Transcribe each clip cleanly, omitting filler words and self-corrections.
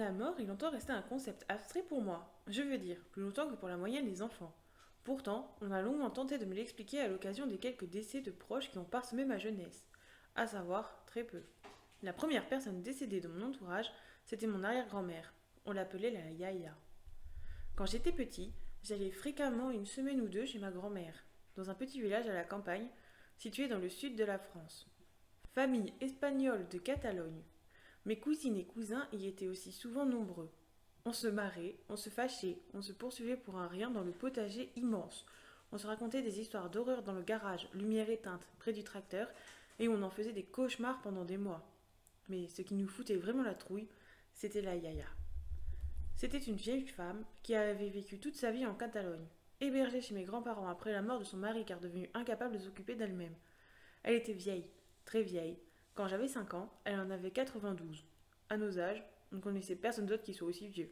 la mort est longtemps resté un concept abstrait pour moi. Je veux dire, plus longtemps que pour la moyenne des enfants. Pourtant, on a longuement tenté de me l'expliquer à l'occasion des quelques décès de proches qui ont parsemé ma jeunesse. À savoir, très peu. La première personne décédée de mon entourage, c'était mon arrière-grand-mère. On l'appelait la Yaya. Quand j'étais petit, j'allais fréquemment une semaine ou deux chez ma grand-mère, dans un petit village à la campagne, situé dans le sud de la France. Famille espagnole de Catalogne. Mes cousines et cousins y étaient aussi souvent nombreux. On se marrait, on se fâchait, on se poursuivait pour un rien dans le potager immense. On se racontait des histoires d'horreur dans le garage, lumière éteinte, près du tracteur, et on en faisait des cauchemars pendant des mois. Mais ce qui nous foutait vraiment la trouille, c'était la Yaya. C'était une vieille femme qui avait vécu toute sa vie en Catalogne, hébergée chez mes grands-parents après la mort de son mari car devenue incapable de s'occuper d'elle-même. Elle était vieille, très vieille. Quand j'avais 5 ans, elle en avait 92. À nos âges, on ne connaissait personne d'autre qui soit aussi vieux.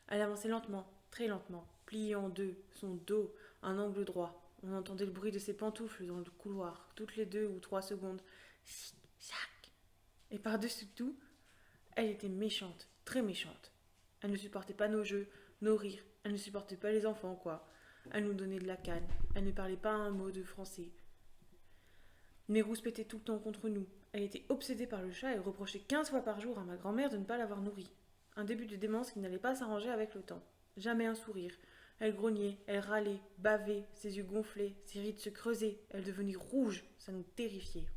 Elle avançait lentement, très lentement, pliée en deux, son dos, un angle droit. On entendait le bruit de ses pantoufles dans le couloir, toutes les 2 ou 3 secondes. Chic, chac. Et par-dessus tout, elle était méchante, très méchante. Elle ne supportait pas nos jeux, nos rires, elle ne supportait pas les enfants, quoi. Elle nous donnait de la canne, elle ne parlait pas un mot de français. Mes rouspétait tout le temps contre nous. Elle était obsédée par le chat et reprochait 15 fois par jour à ma grand-mère de ne pas l'avoir nourri. Un début de démence qui n'allait pas s'arranger avec le temps. Jamais un sourire. Elle grognait, elle râlait, bavait, ses yeux gonflaient, ses rides se creusaient, elle devenait rouge, ça nous terrifiait.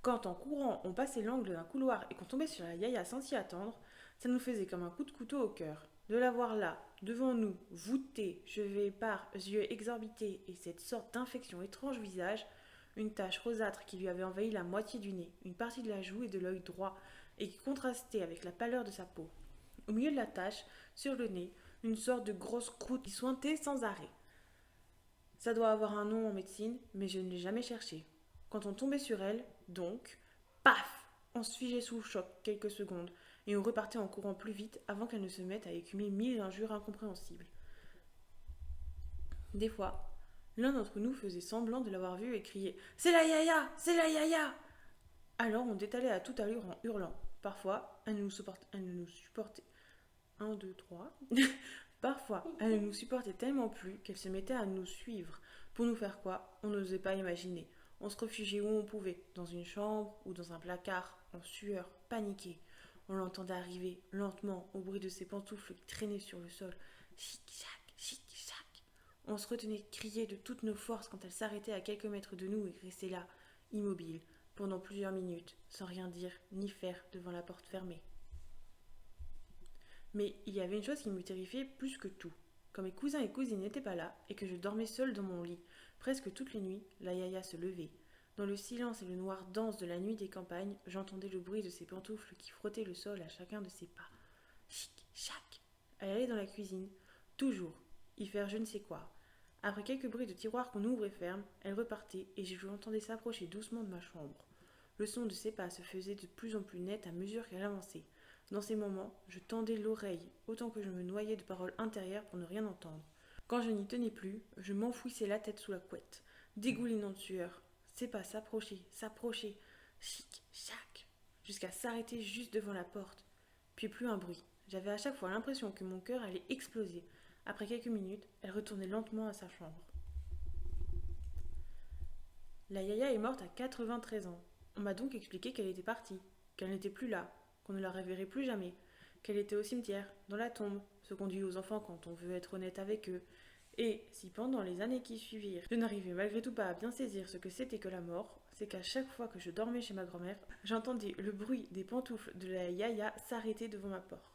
Quand en courant on passait l'angle d'un couloir et qu'on tombait sur la Yaya sans s'y attendre, ça nous faisait comme un coup de couteau au cœur. De la voir là, devant nous, voûtée, cheveux épars, yeux exorbités et cette sorte d'infection étrange au visage, une tache rosâtre qui lui avait envahi la moitié du nez, une partie de la joue et de l'œil droit, et qui contrastait avec la pâleur de sa peau. Au milieu de la tache, sur le nez, une sorte de grosse croûte qui sointait sans arrêt. Ça doit avoir un nom en médecine, mais je ne l'ai jamais cherché. Quand on tombait sur elle, donc, paf, on se figeait sous le choc quelques secondes, et on repartait en courant plus vite avant qu'elle ne se mette à écumer 1000 injures incompréhensibles. Des fois, l'un d'entre nous faisait semblant de l'avoir vue et criait C'est la Yaya C'est la Yaya. Alors on détalait à toute allure en hurlant. Parfois, elle ne nous supportait. Un, deux, trois. Parfois, elle ne nous supportait tellement plus qu'elle se mettait à nous suivre. Pour nous faire quoi? On n'osait pas imaginer. On se réfugiait où on pouvait, dans une chambre ou dans un placard, en sueur, paniqué. On l'entendait arriver, lentement, au bruit de ses pantoufles qui traînaient sur le sol. Chic-chac, chic-chac. On se retenait de crier de toutes nos forces quand elle s'arrêtait à quelques mètres de nous et restait là, immobile, pendant plusieurs minutes, sans rien dire ni faire devant la porte fermée. Mais il y avait une chose qui me terrifiait plus que tout. Quand mes cousins et cousines n'étaient pas là et que je dormais seule dans mon lit, presque toutes les nuits, la Yaya se levait. Dans le silence et le noir dense de la nuit des campagnes, j'entendais le bruit de ses pantoufles qui frottaient le sol à chacun de ses pas. Chic, chac. Elle allait dans la cuisine, toujours, y faire je ne sais quoi. Après quelques bruits de tiroirs qu'on ouvre et ferme, elle repartait et je l'entendais s'approcher doucement de ma chambre. Le son de ses pas se faisait de plus en plus net à mesure qu'elle avançait. Dans ces moments, je tendais l'oreille, autant que je me noyais de paroles intérieures pour ne rien entendre. Quand je n'y tenais plus, je m'enfouissais la tête sous la couette, dégoulinant de sueur. Ses pas s'approchaient, chic, chac, jusqu'à s'arrêter juste devant la porte. Puis plus un bruit. J'avais à chaque fois l'impression que mon cœur allait exploser. Après quelques minutes, elle retournait lentement à sa chambre. La Yaya est morte à 93 ans. On m'a donc expliqué qu'elle était partie, qu'elle n'était plus là, qu'on ne la reverrait plus jamais, qu'elle était au cimetière, dans la tombe, ce qu'on dit aux enfants quand on veut être honnête avec eux. Et si pendant les années qui suivirent, je n'arrivais malgré tout pas à bien saisir ce que c'était que la mort, c'est qu'à chaque fois que je dormais chez ma grand-mère, j'entendais le bruit des pantoufles de la Yaya s'arrêter devant ma porte.